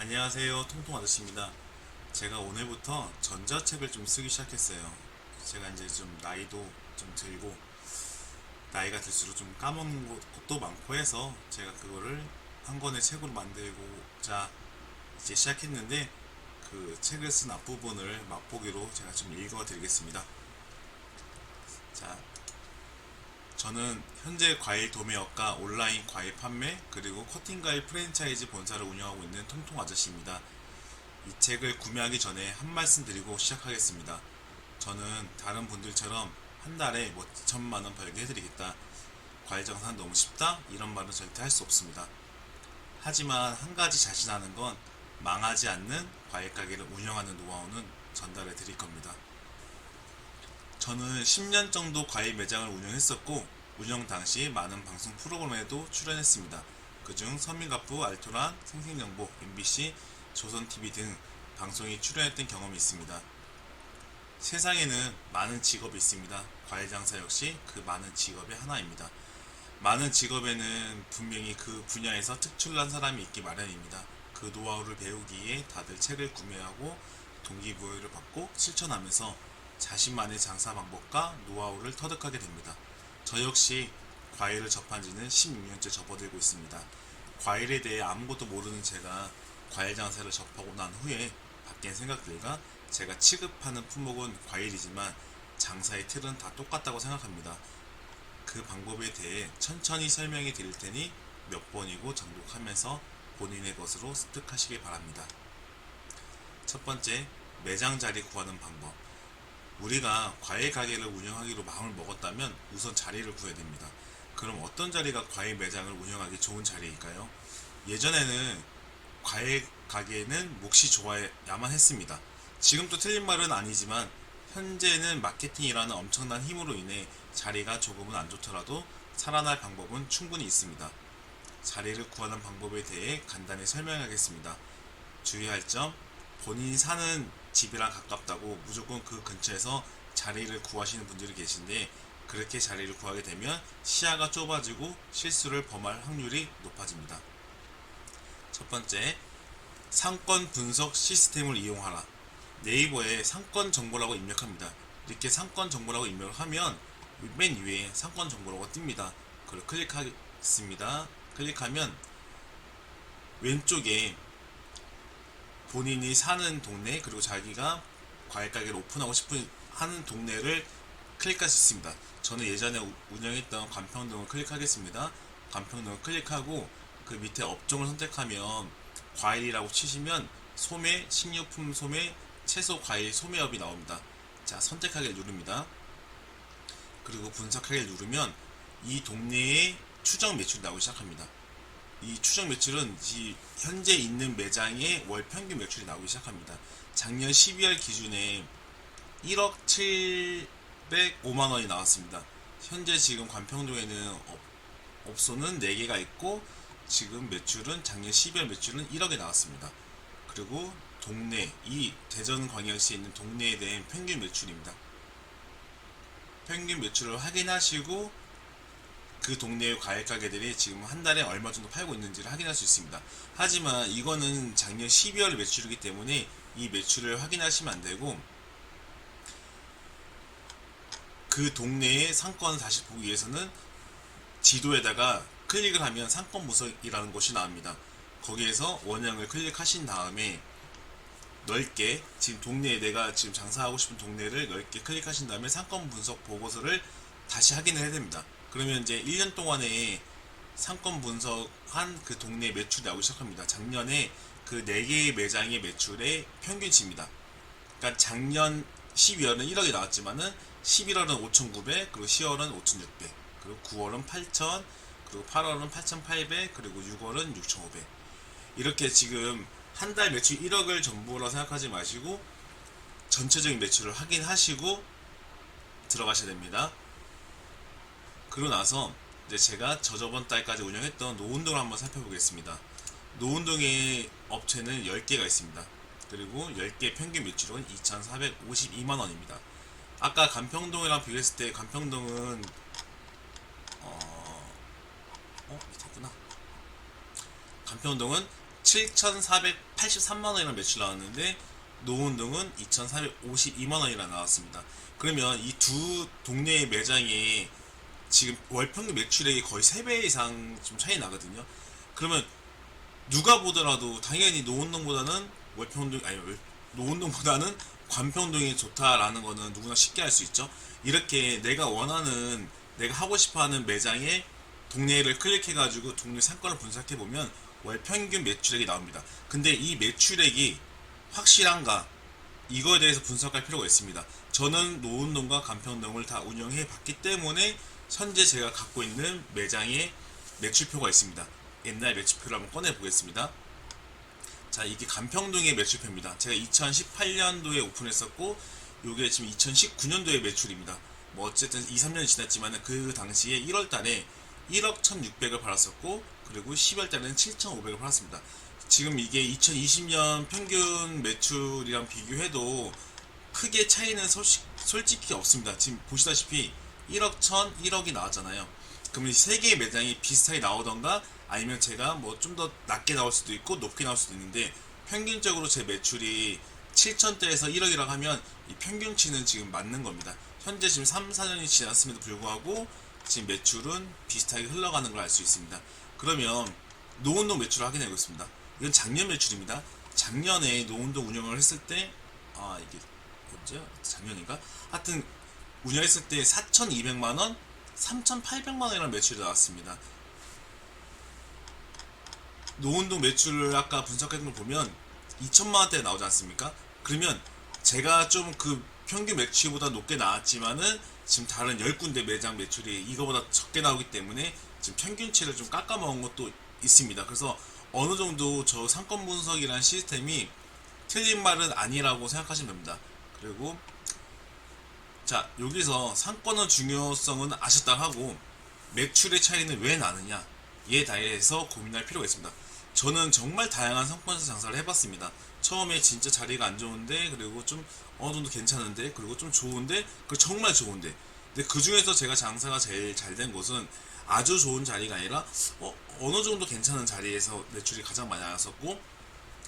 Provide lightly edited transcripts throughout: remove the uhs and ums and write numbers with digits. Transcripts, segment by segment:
안녕하세요. 통통 아저씨입니다. 제가 오늘부터 전자책을 좀 쓰기 시작했어요. 제가 이제 좀 나이도 좀 들고 나이가 들수록 좀 까먹는 것도 많고 해서 제가 그거를 한 권의 책으로 만들고자 이제 시작했는데 그 책을 쓴 앞부분을 맛보기로 제가 좀 읽어드리겠습니다. 자, 저는 현재 과일 도매업과 온라인 과일 판매 그리고 커팅 과일 프랜차이즈 본사를 운영하고 있는 통통 아저씨입니다. 이 책을 구매하기 전에 한 말씀 드리고 시작하겠습니다. 저는 다른 분들처럼 한 달에 뭐 2천만 원 벌게 해드리겠다. 과일 장사는 너무 쉽다? 이런 말은 절대 할 수 없습니다. 하지만 한 가지 자신하는 건 망하지 않는 과일 가게를 운영하는 노하우는 전달해 드릴 겁니다. 저는 10년 정도 과일 매장을 운영했었고 운영 당시 많은 방송 프로그램에도 출연했습니다. 그중 서민가프, 알토란, 생생정보, MBC, 조선TV 등 방송에 출연했던 경험이 있습니다. 세상에는 많은 직업이 있습니다. 과일 장사 역시 그 많은 직업의 하나입니다. 많은 직업에는 분명히 그 분야에서 특출난 사람이 있기 마련입니다. 그 노하우를 배우기에 다들 책을 구매하고 동기부여를 받고 실천하면서 자신만의 장사 방법과 노하우를 터득하게 됩니다. 저 역시 과일을 접한 지는 16년째 접어들고 있습니다. 과일에 대해 아무것도 모르는 제가 과일 장사를 접하고 난 후에 바뀐 생각들과 제가 취급하는 품목은 과일이지만 장사의 틀은 다 똑같다고 생각합니다. 그 방법에 대해 천천히 설명해 드릴 테니 몇 번이고 정독하면서 본인의 것으로 습득하시길 바랍니다. 첫 번째, 매장 자리 구하는 방법. 우리가 과일 가게를 운영하기로 마음을 먹었다면 우선 자리를 구해야 됩니다. 그럼 어떤 자리가 과일 매장을 운영하기 좋은 자리일까요? 예전에는 과일 가게는 몫이 좋아야만 했습니다. 지금도 틀린 말은 아니지만 현재는 마케팅이라는 엄청난 힘으로 인해 자리가 조금은 안 좋더라도 살아날 방법은 충분히 있습니다. 자리를 구하는 방법에 대해 간단히 설명하겠습니다. 주의할 점, 본인이 사는 집이랑 가깝다고 무조건 그 근처에서 자리를 구하시는 분들이 계신데 그렇게 자리를 구하게 되면 시야가 좁아지고 실수를 범할 확률이 높아집니다. 첫 번째, 상권 분석 시스템을 이용하라. 네이버에 상권 정보라고 입력합니다. 이렇게 상권 정보라고 입력을 하면 맨 위에 상권 정보라고 뜹니다. 그걸 클릭하겠습니다. 클릭하면 왼쪽에 본인이 사는 동네 그리고 자기가 과일 가게를 오픈하고 싶은 하는 동네를 클릭할 수 있습니다. 저는 예전에 운영했던 간평동을 클릭하겠습니다. 간평동을 클릭하고 그 밑에 업종을 선택하면 과일이라고 치시면 소매, 식료품 소매, 채소 과일 소매업이 나옵니다. 자, 선택하기를 누릅니다. 그리고 분석하기를 누르면 이 동네의 추정 매출이 나오기 시작합니다. 이 추정 매출은 현재 있는 매장의 월 평균 매출이 나오기 시작합니다. 작년 12월 기준에 1억 705만 원이 나왔습니다. 현재 지금 관평동에는 업소는 4개가 있고 지금 매출은 작년 12월 매출은 1억이 나왔습니다. 그리고 동네, 이 대전광역시에 있는 동네에 대한 평균 매출입니다. 평균 매출을 확인하시고 그 동네의 과일 가게들이 지금 한 달에 얼마 정도 팔고 있는지를 확인할 수 있습니다. 하지만 이거는 작년 12월 매출이기 때문에 이 매출을 확인하시면 안 되고 그 동네의 상권을 다시 보기 위해서는 지도에다가 클릭을 하면 상권 분석이라는 곳이 나옵니다. 거기에서 원형을 클릭하신 다음에 넓게 지금 동네에 내가 지금 장사하고 싶은 동네를 넓게 클릭하신 다음에 상권 분석 보고서를 다시 확인을 해야 됩니다. 그러면 이제 1년 동안에 상권 분석한 그 동네 매출이 나오기 시작합니다. 작년에 그 4개의 매장의 매출의 평균치입니다. 그러니까 작년 12월은 1억이 나왔지만은 11월은 5,900, 그리고 10월은 5,600, 그리고 9월은 8,000, 그리고 8월은 8,800, 그리고 6월은 6,500. 이렇게 지금 한 달 매출 1억을 전부라 생각하지 마시고 전체적인 매출을 확인하시고 들어가셔야 됩니다. 그러고 나서 이제 제가 저저번 달까지 운영했던 노운동을 한번 살펴보겠습니다. 노운동의 업체는 10개가 있습니다. 그리고 10개 평균 매출은 2,452만원입니다. 아까 간평동이랑 비교했을 때 간평동은 밑에 있구나. 간평동은 7,483만원이라는 매출 나왔는데 노운동은 2,452만원이라 나왔습니다. 그러면 이 두 동네의 매장이 지금 월평균 매출액이 거의 3배 이상 좀 차이 나거든요. 그러면 누가 보더라도 당연히 노원동보다는 월평동 아니 노원동보다는 관평동이 좋다라는 거는 누구나 쉽게 알 수 있죠. 이렇게 내가 원하는 내가 하고 싶어하는 매장의 동네를 클릭해가지고 동네 상권을 분석해보면 월평균 매출액이 나옵니다. 근데 이 매출액이 확실한가 이거에 대해서 분석할 필요가 있습니다. 저는 노원동과 간평동을 다 운영해 봤기 때문에 현재 제가 갖고 있는 매장의 매출표가 있습니다. 옛날 매출표를 한번 꺼내 보겠습니다. 자, 이게 간평동의 매출표입니다. 제가 2018년도에 오픈했었고 요게 지금 2019년도의 매출입니다. 뭐 어쨌든 2, 3년이 지났지만 그 당시에 1월 달에 1억 1,600을 팔았었고 그리고 10월 달에는 7,500을 팔았습니다. 지금 이게 2020년 평균 매출이랑 비교해도 크게 차이는 솔직히 없습니다. 지금 보시다시피 1억 1,000, 1억이 나왔잖아요. 그러면 세 개의 매장이 비슷하게 나오던가 아니면 제가 뭐 좀 더 낮게 나올 수도 있고 높게 나올 수도 있는데 평균적으로 제 매출이 7천대에서 1억이라고 하면 이 평균치는 지금 맞는 겁니다. 현재 지금 3, 4년이 지났음에도 불구하고 지금 매출은 비슷하게 흘러가는 걸 알 수 있습니다. 그러면 노원동 매출을 확인해 보겠습니다. 이건 작년 매출입니다. 작년에 노원동 운영을 했을 때 이게 언제? 작년인가? 하여튼 운영했을 때 4,200만원, 3,800만원이라는 매출이 나왔습니다. 노원동 매출을 아까 분석했던 걸 보면 2천만원대 나오지 않습니까? 그러면 제가 좀 그 평균 매출보다 높게 나왔지만은 지금 다른 10군데 매장 매출이 이거보다 적게 나오기 때문에 지금 평균치를 좀 깎아먹은 것도 있습니다. 그래서 어느 정도 저 상권 분석이라는 시스템이 틀린 말은 아니라고 생각하시면 됩니다. 그리고 자, 여기서 상권의 중요성은 아셨다 하고 매출의 차이는 왜 나느냐 에 대해서 고민할 필요가 있습니다. 저는 정말 다양한 상권에서 장사를 해봤습니다. 처음에 진짜 자리가 안 좋은데 그리고 좀 어느 정도 괜찮은데 그리고 좀 좋은데 그리고 정말 좋은데 근데 그 중에서 제가 장사가 제일 잘 된 곳은 아주 좋은 자리가 아니라 어느 정도 괜찮은 자리에서 매출이 가장 많이 나왔었고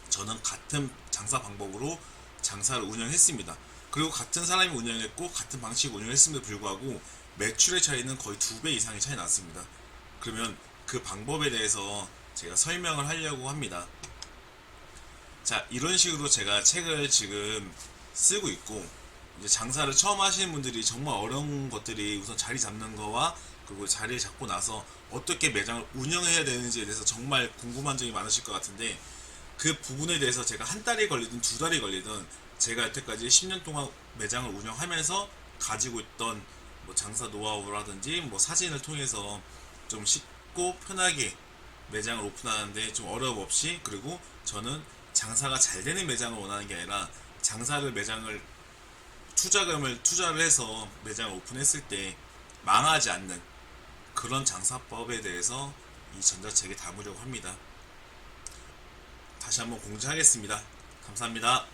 저는 같은 장사 방법으로 장사를 운영했습니다. 그리고 같은 사람이 운영했고 같은 방식으로 운영했음에도 불구하고 매출의 차이는 거의 2배 이상의 차이 났습니다. 그러면 그 방법에 대해서 제가 설명을 하려고 합니다. 자, 이런 식으로 제가 책을 지금 쓰고 있고 이제 장사를 처음 하시는 분들이 정말 어려운 것들이 우선 자리 잡는 거와 그리고 자리를 잡고 나서 어떻게 매장을 운영해야 되는지에 대해서 정말 궁금한 점이 많으실 것 같은데 그 부분에 대해서 제가 한 달이 걸리든 두 달이 걸리든 제가 여태까지 10년 동안 매장을 운영하면서 가지고 있던 뭐 장사 노하우라든지 뭐 사진을 통해서 좀 쉽고 편하게 매장을 오픈하는데 좀 어려움 없이 그리고 저는 장사가 잘 되는 매장을 원하는 게 아니라 매장을 투자를 해서 매장을 오픈했을 때 망하지 않는 그런 장사법에 대해서 이 전자책에 담으려고 합니다. 다시 한번 공지하겠습니다. 감사합니다.